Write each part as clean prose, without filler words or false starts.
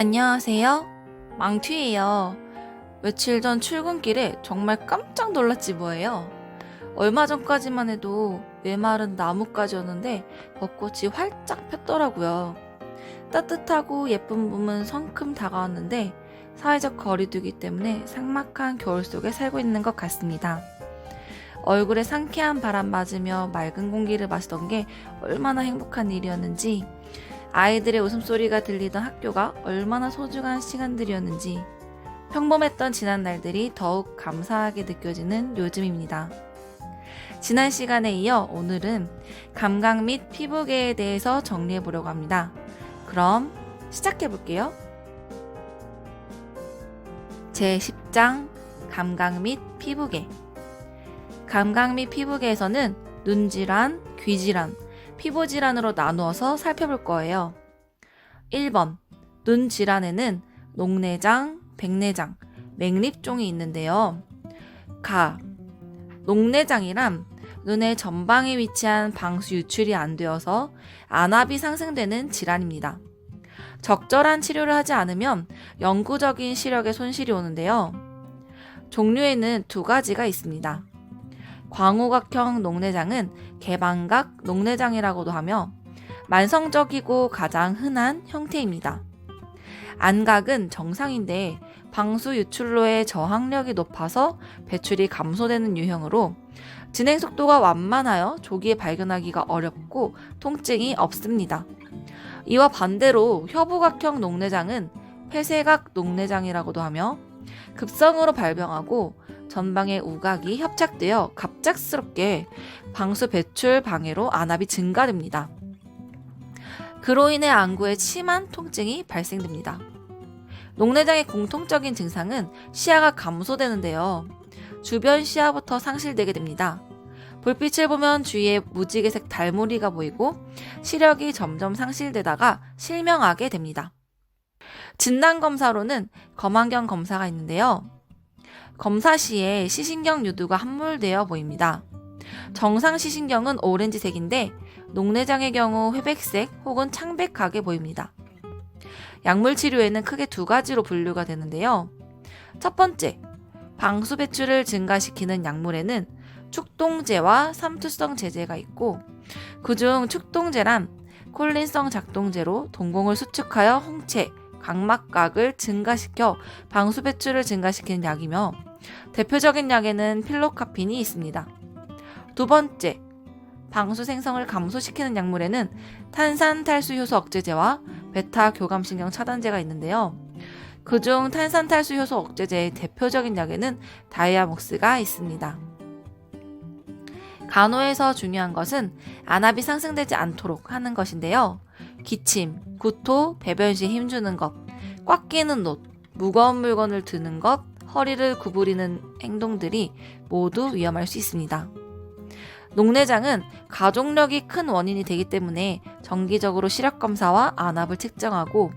안녕하세요. 망튀예요. 며칠 전 출근길에 정말 깜짝 놀랐지 뭐예요. 얼마 전까지만 해도 메마른 나뭇가지였는데 벚꽃이 활짝 폈더라고요. 따뜻하고 예쁜 봄은 성큼 다가왔는데 사회적 거리두기 때문에 삭막한 겨울 속에 살고 있는 것 같습니다. 얼굴에 상쾌한 바람 맞으며 맑은 공기를 마시던 게 얼마나 행복한 일이었는지, 아이들의 웃음소리가 들리던 학교가 얼마나 소중한 시간들이었는지, 평범했던 지난 날들이 더욱 감사하게 느껴지는 요즘입니다. 지난 시간에 이어 오늘은 감각 및 피부계에 대해서 정리해 보려고 합니다. 그럼 시작해 볼게요. 제10장 감각 및 피부계. 감각 및 피부계에서는 눈질환, 귀질환, 피부질환으로 나누어서 살펴볼 거예요. 1번, 눈질환에는 녹내장, 백내장, 맹립종이 있는데요. 녹내장이란 눈의 전방에 위치한 방수 유출이 안 되어서 안압이 상승되는 질환입니다. 적절한 치료를 하지 않으면 영구적인 시력에 손실이 오는데요. 종류에는 두 가지가 있습니다. 광우각형 녹내장은 개방각 녹내장이라고도 하며 만성적이고 가장 흔한 형태입니다. 안각은 정상인데 방수 유출로의 저항력이 높아서 배출이 감소되는 유형으로 진행 속도가 완만하여 조기에 발견하기가 어렵고 통증이 없습니다. 이와 반대로 혀부각형 녹내장은 폐쇄각 녹내장이라고도 하며 급성으로 발병하고 전방의 우각이 협착되어 갑작스럽게 방수 배출 방해로 안압이 증가됩니다. 그로 인해 안구에 심한 통증이 발생됩니다. 녹내장의 공통적인 증상은 시야가 감소되는데요. 주변 시야부터 상실되게 됩니다. 불빛을 보면 주위에 무지개색 달무리가 보이고 시력이 점점 상실되다가 실명하게 됩니다. 진단검사로는 검안경 검사가 있는데요. 검사 시에 시신경 유두가 함몰되어 보입니다. 정상 시신경은 오렌지색인데 녹내장의 경우 회백색 혹은 창백하게 보입니다. 약물 치료에는 크게 두 가지로 분류가 되는데요. 첫 번째, 방수 배출을 증가시키는 약물에는 축동제와 삼투성 제제가 있고, 그중 축동제란 콜린성 작동제로 동공을 수축하여 홍채, 각막각을 증가시켜 방수 배출을 증가시키는 약이며, 대표적인 약에는 필로카핀이 있습니다. 두 번째, 방수 생성을 감소시키는 약물에는 탄산탈수 효소 억제제와 베타 교감신경 차단제가 있는데요. 그중 탄산탈수 효소 억제제의 대표적인 약에는 다이아목스가 있습니다. 간호에서 중요한 것은 안압이 상승되지 않도록 하는 것인데요. 기침, 구토, 배변 시에 힘주는 것, 꽉 끼는 옷, 무거운 물건을 드는 것, 허리를 구부리는 행동들이 모두 위험할 수 있습니다. 녹내장은 가족력이 큰 원인이 되기 때문에 정기적으로 시력검사와 안압을 측정하고,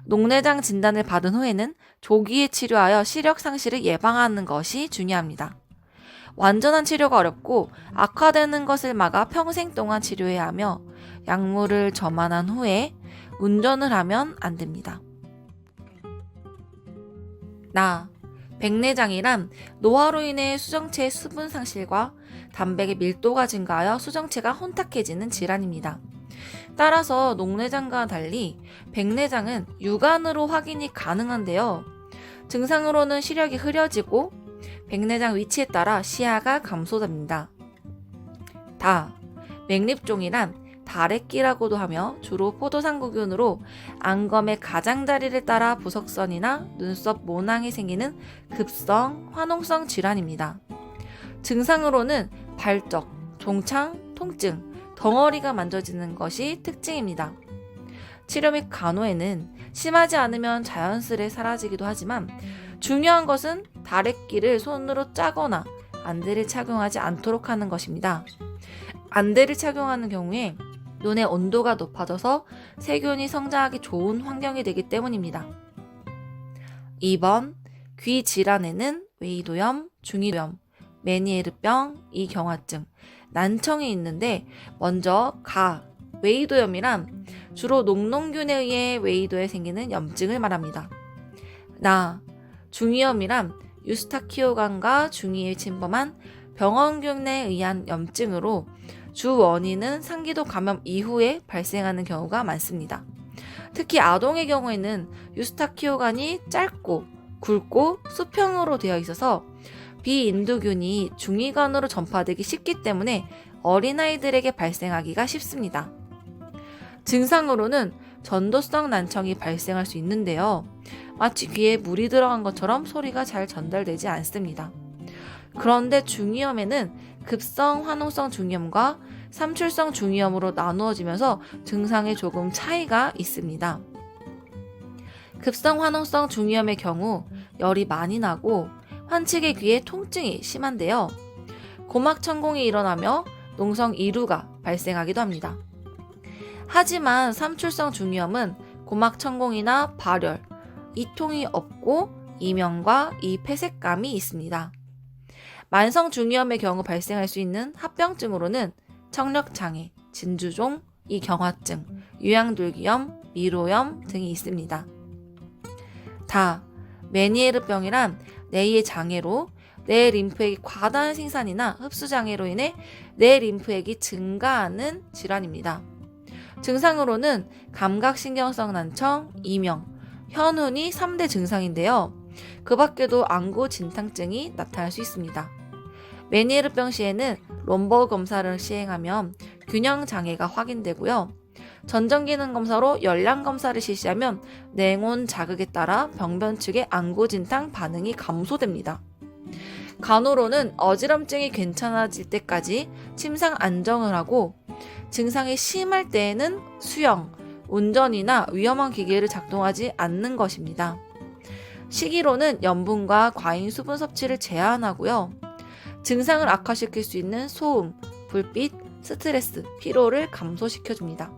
녹내장 진단을 받은 후에는 조기에 치료하여 시력 상실을 예방하는 것이 중요합니다. 완전한 치료가 어렵고 악화되는 것을 막아 평생 동안 치료해야 하며 약물을 점안한 후에 운전을 하면 안 됩니다. 백내장이란 노화로 인해 수정체의 수분 상실과 단백의 밀도가 증가하여 수정체가 혼탁해지는 질환입니다. 따라서 녹내장과 달리 백내장은 육안으로 확인이 가능한데요. 증상으로는 시력이 흐려지고 백내장 위치에 따라 시야가 감소됩니다. 맹립종이란 다래끼라고도 하며 주로 포도상구균으로 안검의 가장자리를 따라 부석선이나 눈썹 모낭이 생기는 급성 화농성 질환입니다. 증상으로는 발적, 종창, 통증, 덩어리가 만져지는 것이 특징입니다. 치료 및 간호에는 심하지 않으면 자연스레 사라지기도 하지만 중요한 것은 다래끼를 손으로 짜거나 안대를 착용하지 않도록 하는 것입니다. 안대를 착용하는 경우에 눈의 온도가 높아져서 세균이 성장하기 좋은 환경이 되기 때문입니다. 2번, 귀 질환에는 웨이도염, 중이염, 메니에르병, 이경화증, 난청이 있는데 먼저 웨이도염이란 주로 녹농균에 의해 웨이도에 생기는 염증을 말합니다. 나, 중이염이란 유스타키오간과 중이에 침범한 병원균에 의한 염증으로 주 원인은 상기도 감염 이후에 발생하는 경우가 많습니다. 특히 아동의 경우에는 유스타키오간이 짧고 굵고 수평으로 되어 있어서 비인두균이 중이간으로 전파되기 쉽기 때문에 어린아이들에게 발생하기가 쉽습니다. 증상으로는 전도성 난청이 발생할 수 있는데요. 마치 귀에 물이 들어간 것처럼 소리가 잘 전달되지 않습니다. 그런데 중이염에는 급성 화농성 중이염과 삼출성 중이염으로 나누어지면서 증상에 조금 차이가 있습니다. 급성 화농성 중이염의 경우 열이 많이 나고 환측의 귀에 통증이 심한데요. 고막천공이 일어나며 농성 이루가 발생하기도 합니다. 하지만 삼출성 중이염은 고막천공이나 발열, 이통이 없고 이명과 이폐색감이 있습니다. 만성 중이염의 경우 발생할 수 있는 합병증으로는 청력장애, 진주종, 이경화증, 유양돌기염, 미로염 등이 있습니다. 메니에르병이란 뇌의 장애로 뇌 림프액이 과다한 생산이나 흡수 장애로 인해 뇌 림프액이 증가하는 질환입니다. 증상으로는 감각신경성 난청, 이명, 현운이 3대 증상인데요. 그 밖에도 안구 진탕증이 나타날 수 있습니다. 메니에르병 시에는 롬버 검사를 시행하면 균형 장애가 확인되고요. 전정기능 검사로 열량 검사를 실시하면 냉온 자극에 따라 병변 측의 안구 진탕 반응이 감소됩니다. 간호로는 어지럼증이 괜찮아질 때까지 침상 안정을 하고 증상이 심할 때에는 수영, 운전이나 위험한 기계를 작동하지 않는 것입니다. 식이로는 염분과 과잉 수분 섭취를 제한하고요. 증상을 악화시킬 수 있는 소음, 불빛, 스트레스, 피로를 감소시켜줍니다.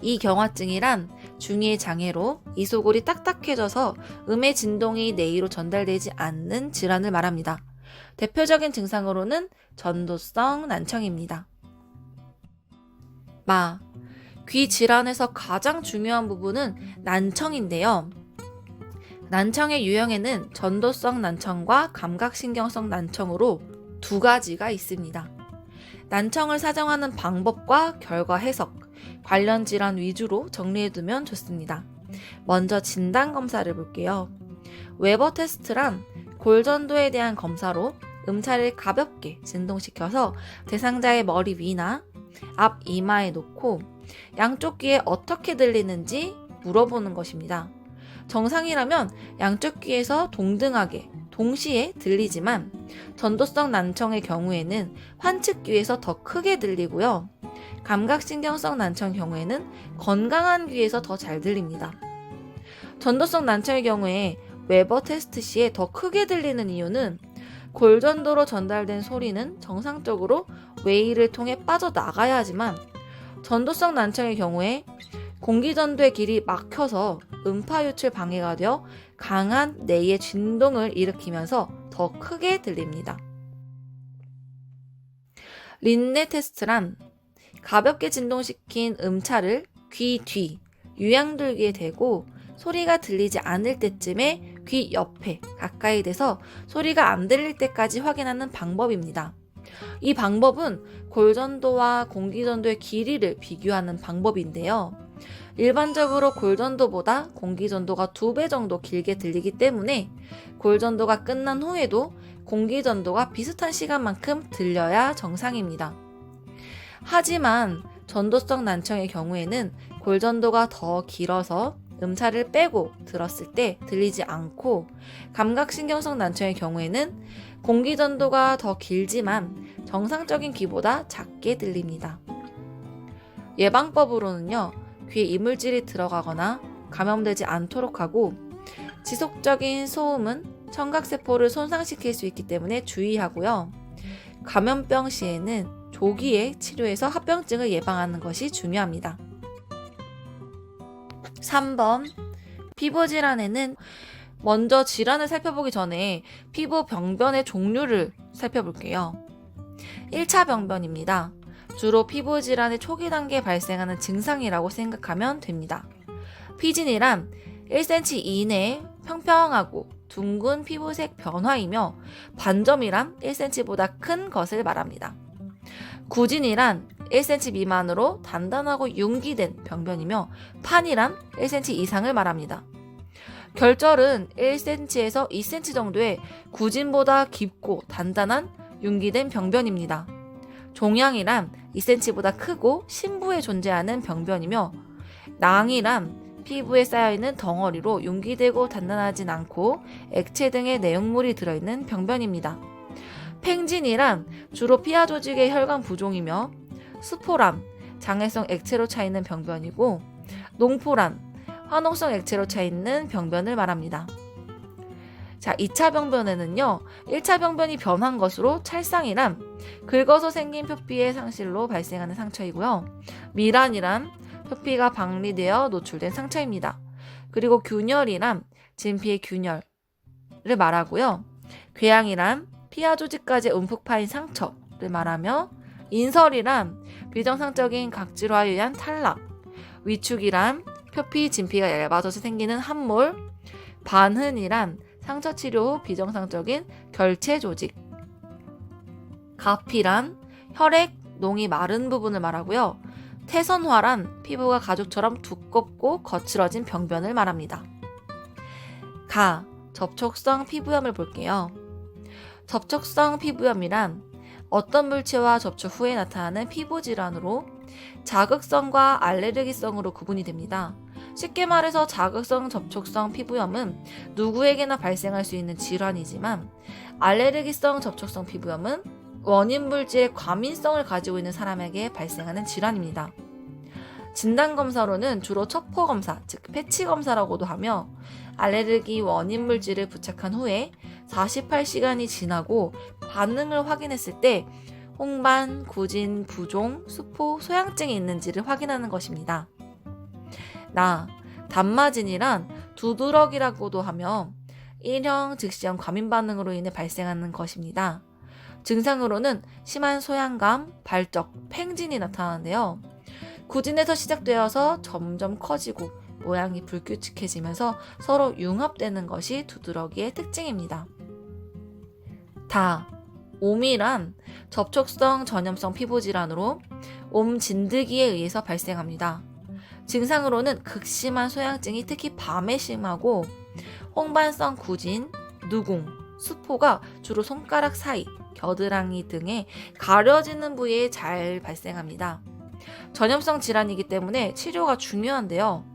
이경화증이란 중이의 장애로 이소골이 딱딱해져서 음의 진동이 뇌로 전달되지 않는 질환을 말합니다. 대표적인 증상으로는 전도성 난청입니다. 귀 질환에서 가장 중요한 부분은 난청인데요. 난청의 유형에는 전도성 난청과 감각신경성 난청으로 두 가지가 있습니다. 난청을 사정하는 방법과 결과 해석, 관련 질환 위주로 정리해두면 좋습니다. 먼저 진단검사를 볼게요. 웨버 테스트란 골전도에 대한 검사로 음차를 가볍게 진동시켜서 대상자의 머리 위나 앞 이마에 놓고 양쪽 귀에 어떻게 들리는지 물어보는 것입니다. 정상이라면 양쪽 귀에서 동등하게 동시에 들리지만 전도성 난청의 경우에는 환측 귀에서 더 크게 들리고요. 감각신경성 난청 경우에는 건강한 귀에서 더 잘 들립니다. 전도성 난청의 경우에 웨버 테스트 시에 더 크게 들리는 이유는 골전도로 전달된 소리는 정상적으로 웨이를 통해 빠져나가야 하지만 전도성 난청의 경우에 공기전도의 길이 막혀서 음파 유출 방해가 되어 강한 뇌의 진동을 일으키면서 더 크게 들립니다. 린네 테스트란 가볍게 진동시킨 음차를 귀 뒤, 유양돌기에 대고 소리가 들리지 않을 때쯤에 귀 옆에 가까이 대서 소리가 안 들릴 때까지 확인하는 방법입니다. 이 방법은 골전도와 공기전도의 길이를 비교하는 방법인데요. 일반적으로 골전도보다 공기전도가 2배 정도 길게 들리기 때문에 골전도가 끝난 후에도 공기전도가 비슷한 시간만큼 들려야 정상입니다. 하지만 전도성 난청의 경우에는 골전도가 더 길어서 음차를 빼고 들었을 때 들리지 않고 감각신경성 난청의 경우에는 공기전도가 더 길지만 정상적인 귀보다 작게 들립니다. 예방법으로는요, 귀에 이물질이 들어가거나 감염되지 않도록 하고 지속적인 소음은 청각세포를 손상시킬 수 있기 때문에 주의하고요. 감염병 시에는 조기에 치료해서 합병증을 예방하는 것이 중요합니다. 3번, 피부질환에는 먼저 질환을 살펴보기 전에 피부 병변의 종류를 살펴볼게요. 1차 병변입니다. 주로 피부 질환의 초기 단계에 발생하는 증상이라고 생각하면 됩니다. 피진이란 1cm 이내에 평평하고 둥근 피부색 변화이며 반점이란 1cm보다 큰 것을 말합니다. 구진이란 1cm 미만으로 단단하고 융기된 병변이며 판이란 1cm 이상을 말합니다. 결절은 1cm에서 2cm 정도의 구진보다 깊고 단단한 융기된 병변입니다. 종양이란 2cm보다 크고 심부에 존재하는 병변이며 낭이란 피부에 쌓여있는 덩어리로 융기되고 단단하진 않고 액체 등의 내용물이 들어있는 병변입니다. 팽진이란 주로 피하 조직의 혈관 부종이며 스포란 장애성 액체로 차있는 병변이고 농포란 화농성 액체로 차있는 병변을 말합니다. 자, 2차 병변에는요. 1차 병변이 변한 것으로 찰상이란 긁어서 생긴 표피의 상실로 발생하는 상처이고요. 미란이란 표피가 박리되어 노출된 상처입니다. 그리고 균열이란 진피의 균열을 말하고요. 궤양이란 피하 조직까지 움푹 파인 상처를 말하며 인설이란 비정상적인 각질화에 의한 탈락, 위축이란 표피 진피가 얇아져서 생기는 함몰, 반흔이란 상처 치료 후 비정상적인 결체 조직, 가피란 혈액, 농이 마른 부분을 말하고요. 태선화란 피부가 가죽처럼 두껍고 거칠어진 병변을 말합니다. 접촉성 피부염을 볼게요. 접촉성 피부염이란 어떤 물체와 접촉 후에 나타나는 피부 질환으로 자극성과 알레르기성으로 구분이 됩니다. 쉽게 말해서 자극성 접촉성 피부염은 누구에게나 발생할 수 있는 질환이지만 알레르기성 접촉성 피부염은 원인 물질의 과민성을 가지고 있는 사람에게 발생하는 질환입니다. 진단검사로는 주로 첩포검사, 즉 패치검사라고도 하며 알레르기 원인 물질을 부착한 후에 48시간이 지나고 반응을 확인했을 때 홍반, 구진, 부종, 수포, 소양증이 있는지를 확인하는 것입니다. 단마진이란 두드러기라고도 하며 1형 즉시형 과민 반응으로 인해 발생하는 것입니다. 증상으로는 심한 소양감, 발적, 팽진이 나타나는데요. 구진에서 시작되어서 점점 커지고 모양이 불규칙해지면서 서로 융합되는 것이 두드러기의 특징입니다. 옴이란 접촉성 전염성 피부질환으로 옴 진드기에 의해서 발생합니다. 증상으로는 극심한 소양증이 특히 밤에 심하고 홍반성 구진, 누궁, 수포가 주로 손가락 사이, 겨드랑이 등에 가려지는 부위에 잘 발생합니다. 전염성 질환이기 때문에 치료가 중요한데요.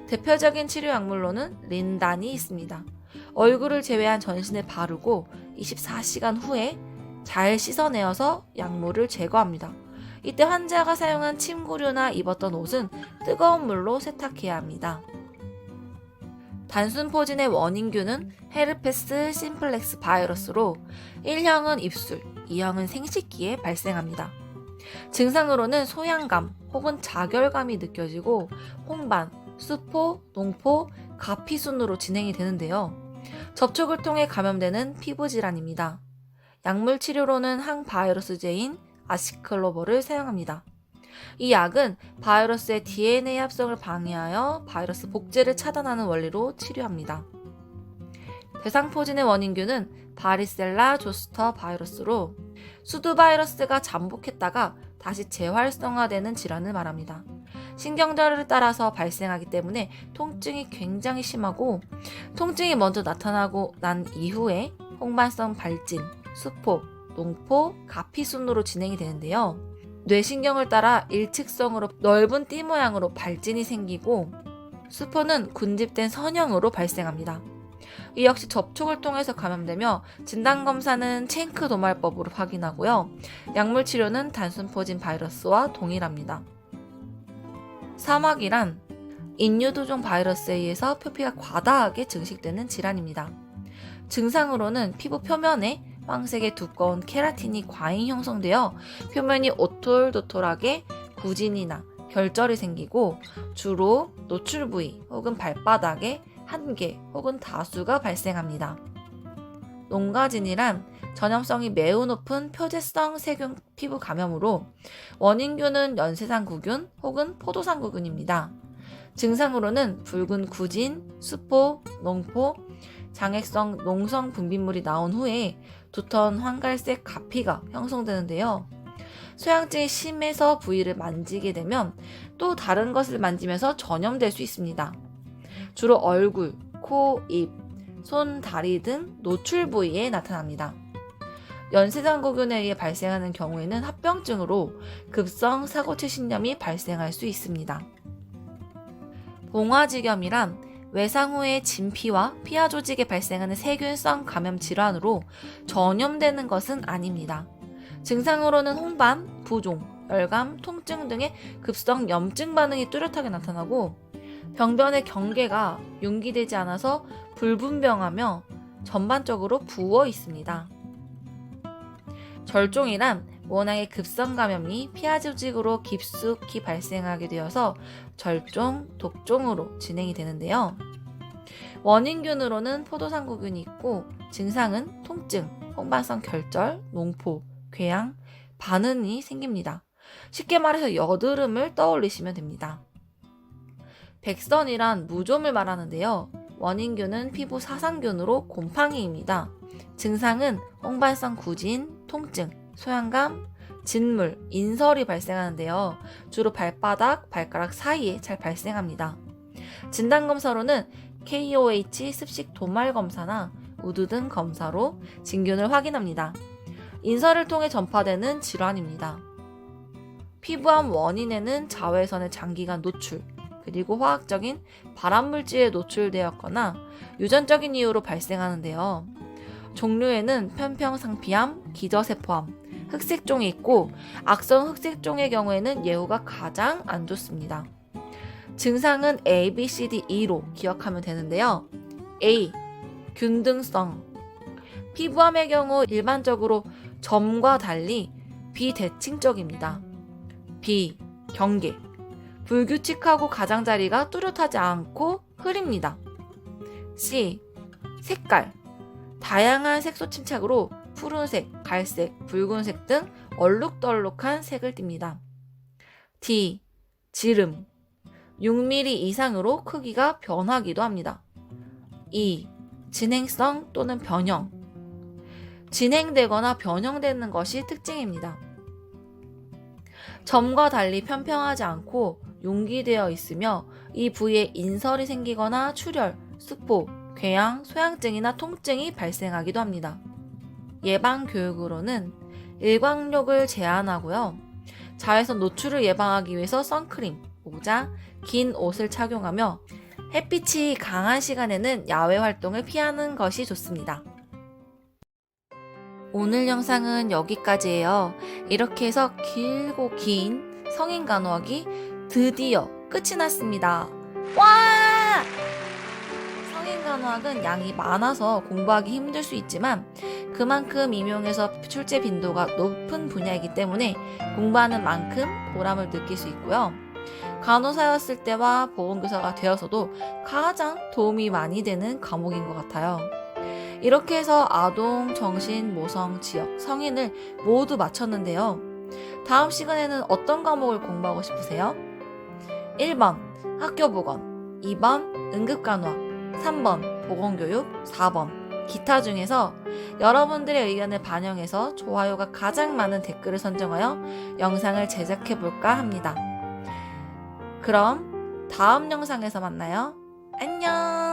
대표적인 치료 약물로는 린단이 있습니다. 얼굴을 제외한 전신에 바르고 24시간 후에 잘 씻어내어서 약물을 제거합니다. 이때 환자가 사용한 침구류나 입었던 옷은 뜨거운 물로 세탁해야 합니다. 단순포진의 원인균은 헤르페스 심플렉스 바이러스로 1형은 입술, 2형은 생식기에 발생합니다. 증상으로는 소양감 혹은 자결감이 느껴지고 홍반, 수포, 농포, 가피 순으로 진행이 되는데요. 접촉을 통해 감염되는 피부질환입니다. 약물 치료로는 항바이러스제인 아시클로버를 사용합니다. 이 약은 바이러스의 DNA 합성을 방해하여 바이러스 복제를 차단하는 원리로 치료합니다. 대상포진의 원인균은 바리셀라 조스터 바이러스로 수두 바이러스가 잠복했다가 다시 재활성화되는 질환을 말합니다. 신경절을 따라서 발생하기 때문에 통증이 굉장히 심하고 통증이 먼저 나타나고 난 이후에 홍반성 발진, 수포, 농포, 가피 순으로 진행이 되는데요. 뇌신경을 따라 일측성으로 넓은 띠 모양으로 발진이 생기고 수포는 군집된 선형으로 발생합니다. 이 역시 접촉을 통해서 감염되며 진단검사는 체인크 도말법으로 확인하고요. 약물 치료는 단순포진 바이러스와 동일합니다. 사막이란 인유두종 바이러스에 의해서 표피가 과다하게 증식되는 질환입니다. 증상으로는 피부 표면에 황색의 두꺼운 케라틴이 과잉 형성되어 표면이 오톨도톨하게 구진이나 결절이 생기고 주로 노출 부위 혹은 발바닥에 한 개 혹은 다수가 발생합니다. 농가진이란 전염성이 매우 높은 표재성 세균 피부 감염으로 원인균은 연쇄상구균 혹은 포도상구균입니다. 증상으로는 붉은 구진, 수포, 농포, 장액성 농성 분비물이 나온 후에 두터운 황갈색 가피가 형성되는데요. 소양증이 심해서 부위를 만지게 되면 또 다른 것을 만지면서 전염될 수 있습니다. 주로 얼굴, 코, 입, 손, 다리 등 노출 부위에 나타납니다. 연쇄상구균에 의해 발생하는 경우에는 합병증으로 급성 사고체신염이 발생할 수 있습니다. 봉화지겸이란 외상 후에 진피와 피하 조직에 발생하는 세균성 감염 질환으로 전염되는 것은 아닙니다. 증상으로는 홍반, 부종, 열감, 통증 등의 급성 염증 반응이 뚜렷하게 나타나고 병변의 경계가 융기되지 않아서 불분명하며 전반적으로 부어 있습니다. 절종이란 모낭의 급성 감염이 피하 조직으로 깊숙이 발생하게 되어서 절종, 독종으로 진행이 되는데요. 원인균으로는 포도상구균이 있고 증상은 통증, 홍반성 결절, 농포, 궤양, 반응이 생깁니다. 쉽게 말해서 여드름을 떠올리시면 됩니다. 백선이란 무좀을 말하는데요. 원인균은 피부 사상균으로 곰팡이입니다. 증상은 홍반성 구진, 통증, 소양감, 진물, 인설이 발생하는데요. 주로 발바닥, 발가락 사이에 잘 발생합니다. 진단검사로는 KOH 습식 도말 검사나 우드 등 검사로 진균을 확인합니다. 인설을 통해 전파되는 질환입니다. 피부암 원인에는 자외선의 장기간 노출, 그리고 화학적인 발암물질에 노출되었거나 유전적인 이유로 발생하는데요. 종류에는 편평상피암, 기저세포암, 흑색종이 있고 악성 흑색종의 경우에는 예후가 가장 안 좋습니다. 증상은 A, B, C, D, E로 기억하면 되는데요. A. 균등성. 피부암의 경우 일반적으로 점과 달리 비대칭적입니다. B. 경계. 불규칙하고 가장자리가 뚜렷하지 않고 흐립니다. C. 색깔. 다양한 색소 침착으로 푸른색, 갈색, 붉은색 등 얼룩덜룩한 색을 띱니다. D. 지름. 6mm 이상으로 크기가 변하기도 합니다. E. 진행성 또는 변형. 진행되거나 변형되는 것이 특징입니다. 점과 달리 편평하지 않고 용기되어 있으며 이 부위에 인설이 생기거나 출혈, 수포, 궤양, 소양증이나 통증이 발생하기도 합니다. 예방교육으로는 일광욕을 제한하고요. 자외선 노출을 예방하기 위해서 선크림, 모자, 긴 옷을 착용하며 햇빛이 강한 시간에는 야외 활동을 피하는 것이 좋습니다. 오늘 영상은 여기까지예요. 이렇게 해서 길고 긴 성인 간호학이 드디어 끝이 났습니다. 와! 성인 간호학은 양이 많아서 공부하기 힘들 수 있지만 그만큼 임용에서 출제 빈도가 높은 분야이기 때문에 공부하는 만큼 보람을 느낄 수 있고요. 간호사였을 때와 보건교사가 되어서도 가장 도움이 많이 되는 과목인 것 같아요. 이렇게 해서 아동, 정신, 모성, 지역, 성인을 모두 마쳤는데요. 다음 시간에는 어떤 과목을 공부하고 싶으세요? 1번 학교보건, 2번 응급간호학, 3번 보건교육, 4번 기타 중에서 여러분들의 의견을 반영해서 좋아요가 가장 많은 댓글을 선정하여 영상을 제작해볼까 합니다. 그럼 다음 영상에서 만나요. 안녕!